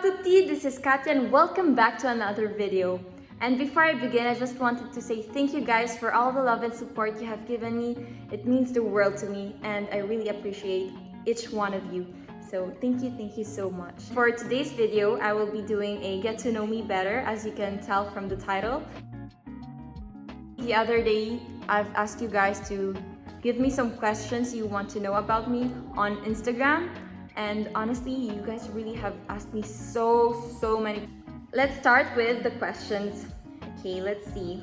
tutti, this is Katia and welcome back to another video. And before I begin, I just wanted to say thank you guys for all the love and support you have given me. It means the world to me and I really appreciate each one of you. So thank you so much. For today's video, I will be doing a get to know me better, as you can tell from the title. The other day, I've asked you guys to give me some questions you want to know about me on Instagram. And honestly, you guys really have asked me so many. Let's start with the questions. Okay, let's see.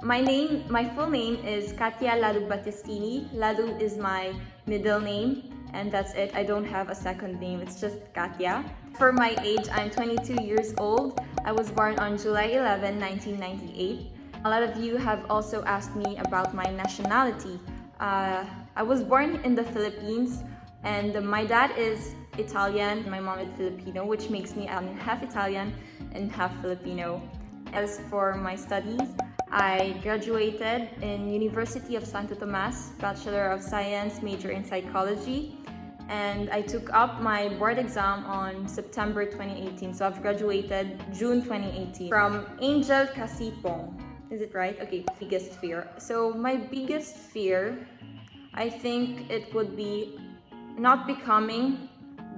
My full name is Katia Battistini. Ladu is my middle name, and that's it. I don't have a second name, it's just Katia. For my age, I'm 22 years old. I was born on July 11, 1998. A lot of you have also asked me about my nationality. I was born in the Philippines, and my dad is Italian, my mom is Filipino, which makes me half Italian and half Filipino. As for my studies, I graduated in University of Santo Tomas, Bachelor of Science, major in Psychology, and I took up my board exam on September 2018. So I've graduated June 2018 from Angel Casipong. Is it right? Okay, biggest fear. So my biggest fear, I think it would be not becoming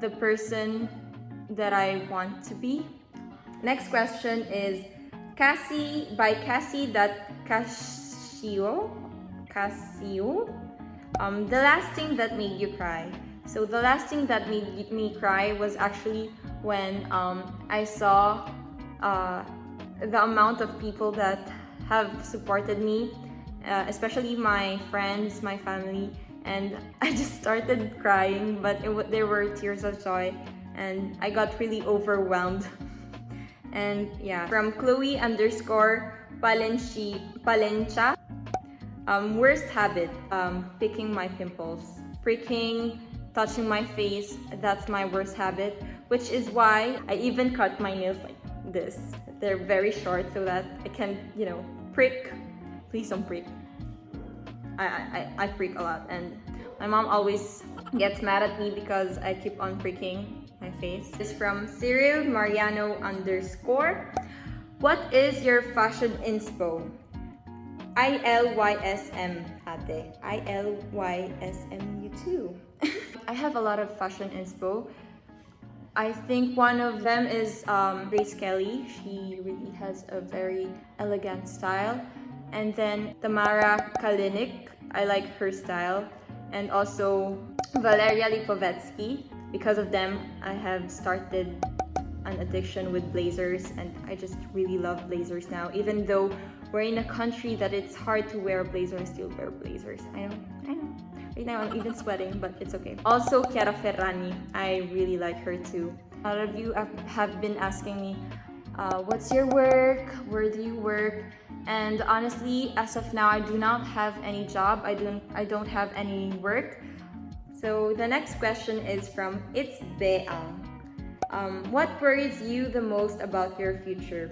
the person that I want to be. Next question is Cassie by Cassie that Casio. The last thing that made you cry. So the last thing that made me cry was actually when I saw the amount of people that have supported me, especially my friends, my family, and I just started crying, but there were tears of joy and I got really overwhelmed. And yeah, from Chloe_Palencha, worst habit, picking my pimples, pricking, touching my face. That's my worst habit, which is why I even cut my nails like this. They're very short so that I can, prick. Please don't prick. I prick a lot, and my mom always gets mad at me because I keep on pricking my face. This is from Cyril Mariano _. What is your fashion inspo? ILYSM, ate. ILYSM, you too. I have a lot of fashion inspo. I think one of them is Grace Kelly. She really has a very elegant style. And then Tamara Kalinick, I like her style. And also Valeria Lipovetsky. Because of them, I have started an addiction with blazers, and I just really love blazers now. Even though we're in a country that it's hard to wear a blazer, I still wear blazers. I know. Right now I'm even sweating, but it's okay. Also Chiara Ferragni, I really like her too. A lot of you have been asking me, what's your work? Where do you work? And honestly, as of now, I do not have any job. I don't have any work. So the next question is from It's Beang. What worries you the most about your future?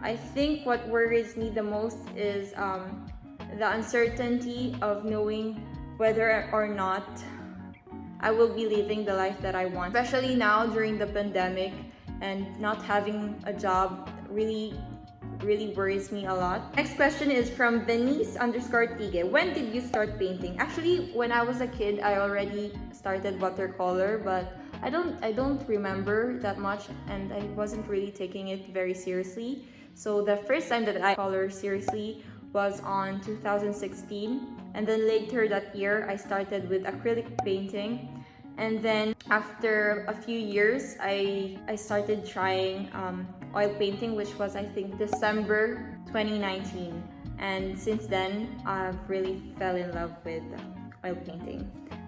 I think what worries me the most is the uncertainty of knowing whether or not I will be living the life that I want. Especially now during the pandemic, and not having a job really worries me a lot. Next question is from Venice_Tige. When did you start painting? Actually, when I was a kid, I already started watercolor, but I don't remember that much, and I wasn't really taking it very seriously. So the first time that I colored seriously was on 2016, and then later that year I started with acrylic painting. And then after a few years, I started trying oil painting, which was I think December 2019. And since then, I've really fell in love with oil painting.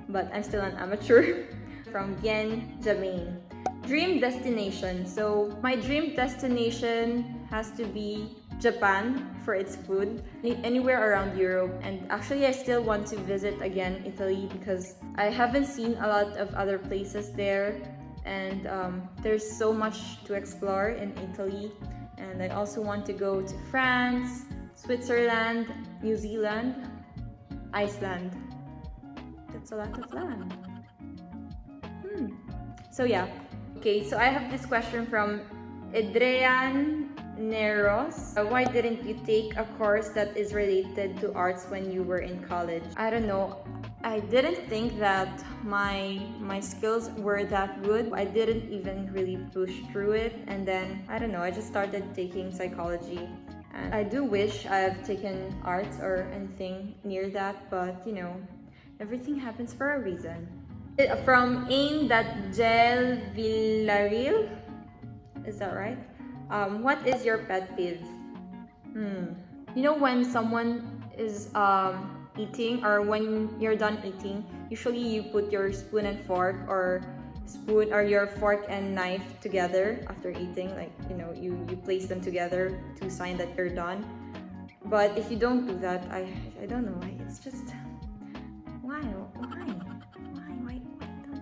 But I'm still an amateur. From Bien Jamaine. Dream destination. So my dream destination has to be Japan for its food, anywhere around Europe, and actually I still want to visit again Italy because I haven't seen a lot of other places there, and there's so much to explore in Italy. And I also want to go to France, Switzerland, New Zealand, Iceland. That's a lot of land. So yeah, Okay, so I have this question from Adrian Neros. Why didn't you take a course that is related to arts when you were in college? I don't know. I didn't think that my skills were that good. I didn't even really push through it, and then I don't know, I just started taking psychology. And I do wish I've taken arts or anything near that, but you know, everything happens for a reason. From Ain.Gel Villarreal, is that right? What is your pet peeve? You know, when someone is eating, or when you're done eating, usually you put your spoon and fork, or your fork and knife together after eating, like, you know, you place them together to sign that you're done. But if you don't do that, I don't know, it's just, why don't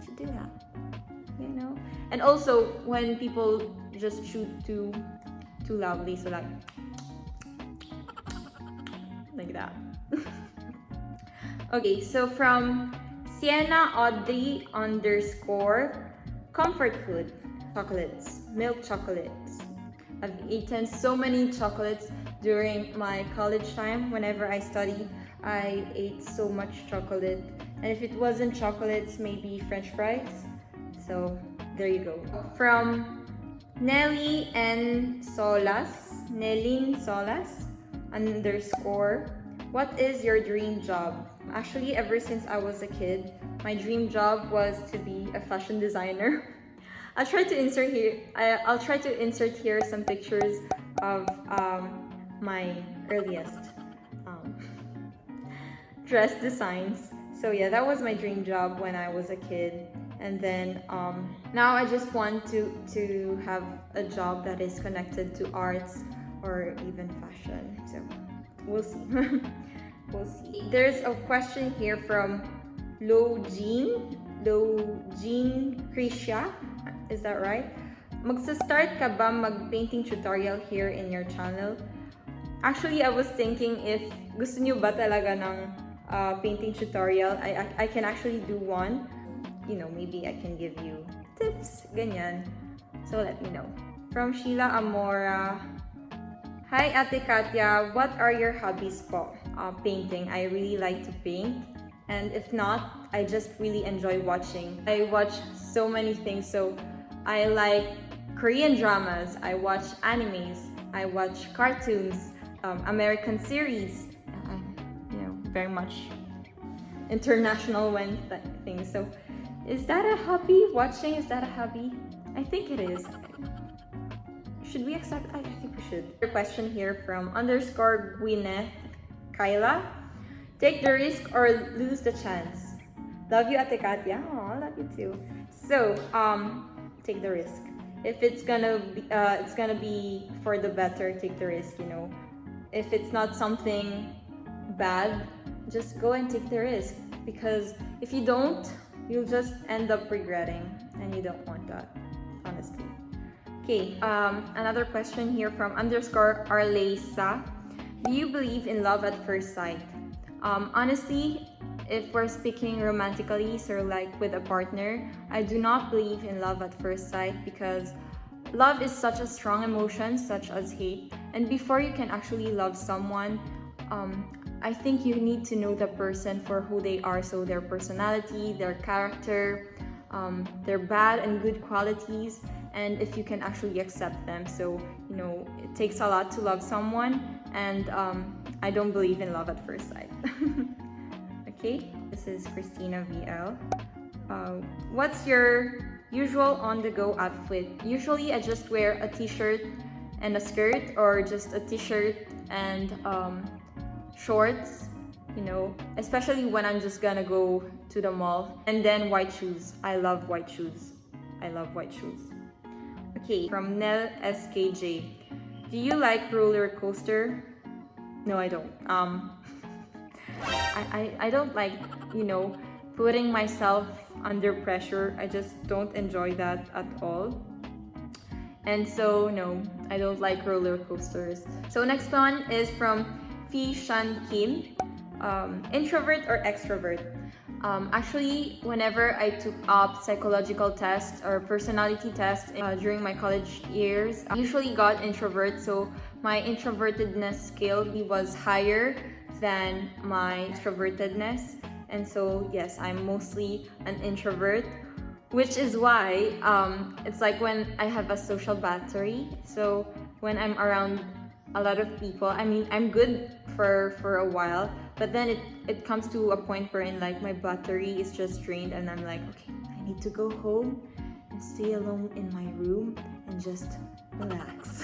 you do that, you know? And also when people just chew too loudly, so like that. Okay, so from Sienna Audrey _ comfort food, chocolates, milk chocolates. I've eaten so many chocolates during my college time. Whenever I studied, I ate so much chocolate. And if it wasn't chocolates, maybe French fries. So there you go. From Nelly Solas _ what is your dream job? Actually, ever since I was a kid, my dream job was to be a fashion designer. I'll try to insert here some pictures of my earliest dress designs. So yeah, that was my dream job when I was a kid. And then now I just want to have a job that is connected to arts or even fashion. So we'll see. We'll see. There's a question here from Lojin Krisha. Is that right? Magsa-start ka ba mag-painting tutorial here in your channel? Actually, I was thinking if gusto niyo ba talaga ng painting tutorial, I can actually do one. You know, maybe I can give you tips, ganyan. So let me know. From Sheila Amora. Hi Ate Katia, what are your hobbies po? Painting. I really like to paint. And if not, I just really enjoy watching. I watch so many things. So I like Korean dramas, I watch animes, I watch cartoons, American series. You know, very much international when things. So is that a hobby? Watching, is that a hobby? I think it is. Should we accept? I think we should. A question here from _ Gwyneth Kyla. Take the risk or lose the chance. Love you, Ate Katia. Oh, love you too. So, take the risk. If it's gonna be for the better, take the risk, you know. If it's not something bad, just go and take the risk. Because if you don't, you'll just end up regretting, and you don't want that, honestly. Okay, another question here from _ Arlesa. Do you believe in love at first sight? Honestly, if we're speaking romantically, so like with a partner, I do not believe in love at first sight, because love is such a strong emotion, such as hate. And before you can actually love someone, I think you need to know the person for who they are. So their personality, their character, their bad and good qualities, and if you can actually accept them. So, you know, it takes a lot to love someone, and I don't believe in love at first sight. Okay, this is Christina VL. What's your usual on-the-go outfit? Usually I just wear a t-shirt and a skirt, or just a t-shirt and shorts, you know, especially when I'm just gonna go to the mall. And then white shoes. I love white shoes. Okay, from Nell SKJ. Do you like roller coaster? No, I don't. I don't like, you know, putting myself under pressure. I just don't enjoy that at all. And so, no, I don't like roller coasters. So next one is from Fi Shan Kim. Introvert or extrovert? Actually, whenever I took up psychological tests or personality tests during my college years, I usually got introvert, so my introvertedness scale was higher than my extrovertedness. And so, yes, I'm mostly an introvert, which is why it's like when I have a social battery. So when I'm around a lot of people, I mean, I'm good for a while, but then it comes to a point wherein like my battery is just drained and I'm like, okay, I need to go home and stay alone in my room and just relax.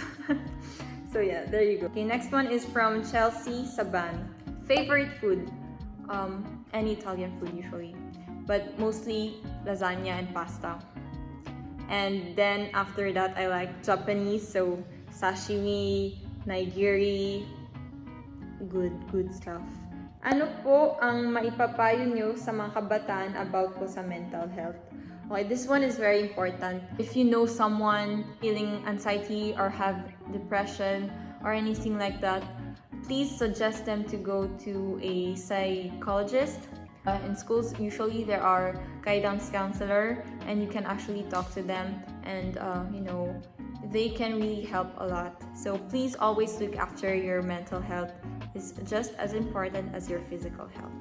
So yeah, there you go. Okay, next one is from Chelsea Saban. Favorite food? Any Italian food usually, but mostly lasagna and pasta. And then after that, I like Japanese, so sashimi, nigiri, good stuff. Ano po ang maipapayo nyo sa mga kabataan about po sa mental health? Okay, this one is very important. If you know someone feeling anxiety or have depression or anything like that, please suggest them to go to a psychologist. In schools, usually there are guidance counselor, and you can actually talk to them, and they can really help a lot. So please always look after your mental health. It's just as important as your physical health.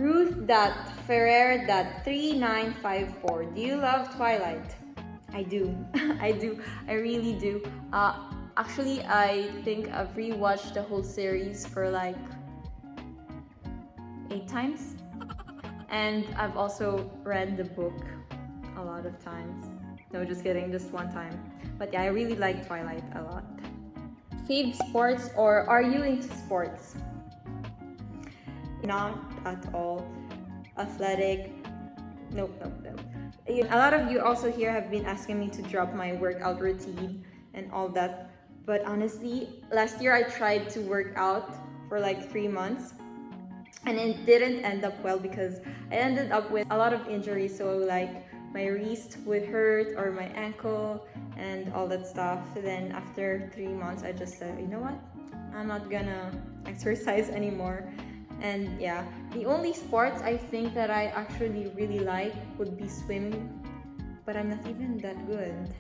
Ruth.Ferrer.3954. Do you love Twilight? I do. I do. I really do. Actually, I think I've rewatched the whole series for like 8 times. And I've also read the book a lot of times. No, just kidding, just one time. But yeah, I really like Twilight a lot. Fave sports, or are you into sports? Not at all. Athletic. Nope. A lot of you also here have been asking me to drop my workout routine and all that. But honestly, last year I tried to work out for like 3 months. And it didn't end up well because I ended up with a lot of injuries. So like my wrist would hurt or my ankle and all that stuff. Then after 3 months, I just said, you know what? I'm not gonna exercise anymore. And yeah, the only sports I think that I actually really like would be swimming, but I'm not even that good.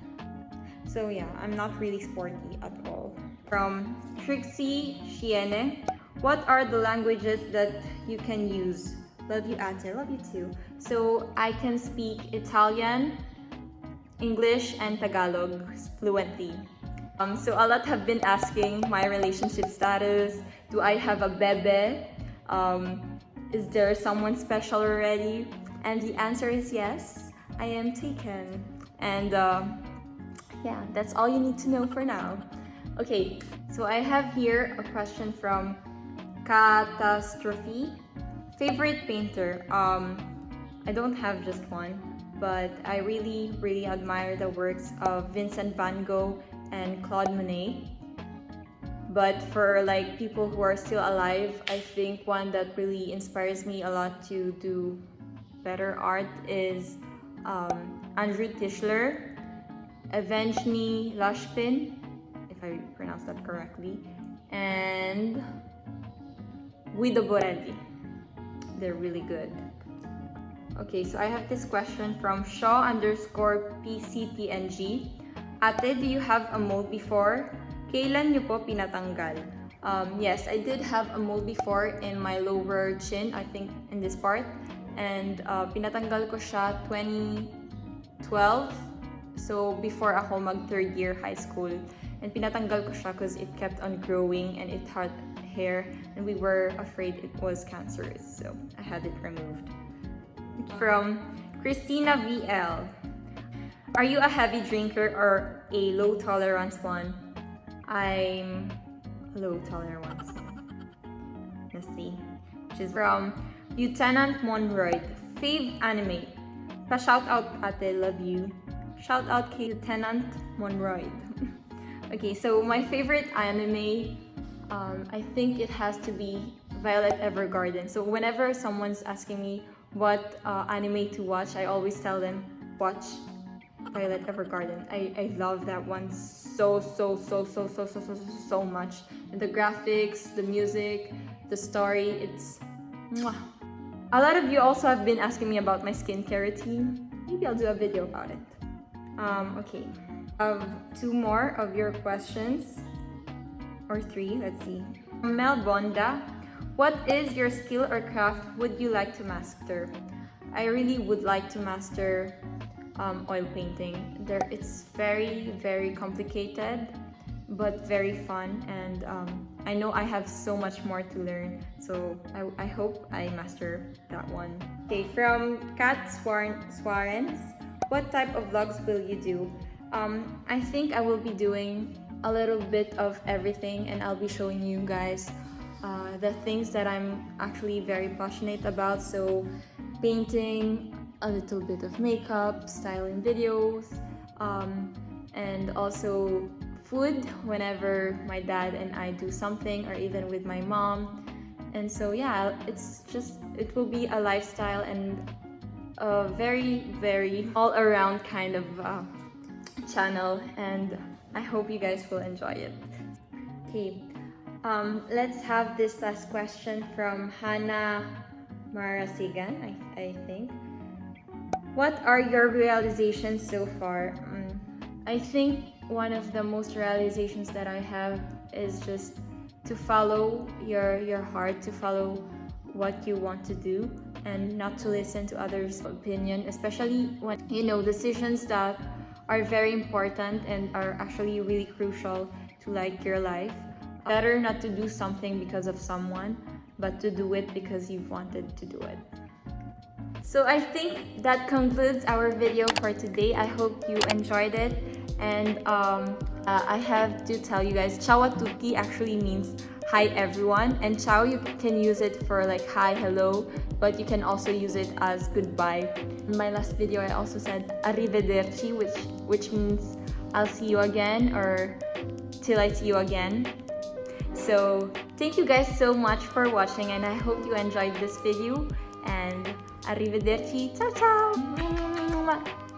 So yeah, I'm not really sporty at all. From Trixie Shiene. What are the languages that you can use? Love you, Ate. Love you too. So I can speak Italian, English, and Tagalog fluently. So a lot have been asking my relationship status. Do I have a bebe? Is there someone special already? And the answer is yes, I am taken. And yeah, that's all you need to know for now. Okay, so I have here a question from Catastrophe. Favorite painter? I don't have just one, but I really admire the works of Vincent van Gogh and Claude Monet. But for like people who are still alive, I think one that really inspires me a lot to do better art is Andrew Tischler, Evgeny Lashpin, if I pronounce that correctly, and Guido Borelli. They're really good. Okay, so I have this question from Shaw_PCTNG. Ate, do you have a mole before? Kailan niyo po pinatanggal? Yes, I did have a mole before in my lower chin, I think in this part. And pinatanggal ko siya 2012. So before ako mag 3rd year high school. And pinatanggal ko siya because it kept on growing and it had hair and we were afraid it was cancerous, so I had it removed. From Christina VL. Are you a heavy drinker or a low tolerance one? I'm a low tolerance one. Let's see. Which is from Lieutenant Monroy. Fave anime. Pa-shout out, Ate, love you. Shout out kay Lieutenant Monroy. Okay, so my favorite anime, I think it has to be Violet Evergarden. So whenever someone's asking me what anime to watch, I always tell them, watch Violet Evergarden. I love that one so much. And the graphics, the music, the story, it's mwah. A lot of you also have been asking me about my skincare routine. Maybe I'll do a video about it. Okay. I have 2 more of your questions. Or 3, let's see. Mel Bonda, what is your skill or craft would you like to master? I really would like to master oil painting. It's very, very complicated, but very fun, and I know I have so much more to learn, so I hope I master that one. Okay, from Kat Swarens, what type of vlogs will you do? I think I will be doing a little bit of everything, and I'll be showing you guys the things that I'm actually very passionate about. So painting, a little bit of makeup, styling videos, and also food whenever my dad and I do something, or even with my mom. And so yeah, it will be a lifestyle and a very, very all-around kind of channel, and I hope you guys will enjoy it. Okay, let's have this last question from Hannah Marasigan, I think. What are your realizations so far? I think one of the most realizations that I have is just to follow your heart, to follow what you want to do, and not to listen to others' opinion, especially when decisions that are very important and are actually really crucial to like your life. Better not to do something because of someone, but to do it because you've wanted to do it. So I think that concludes our video for today. I hope you enjoyed it, and I have to tell you guys, Ciao, tutti actually means hi everyone, and ciao, you can use it for like hi, hello, but you can also use it as goodbye. In my last video I also said arrivederci, which means I'll see you again, or till I see you again. So thank you guys so much for watching, and I hope you enjoyed this video, and arrivederci, ciao ciao.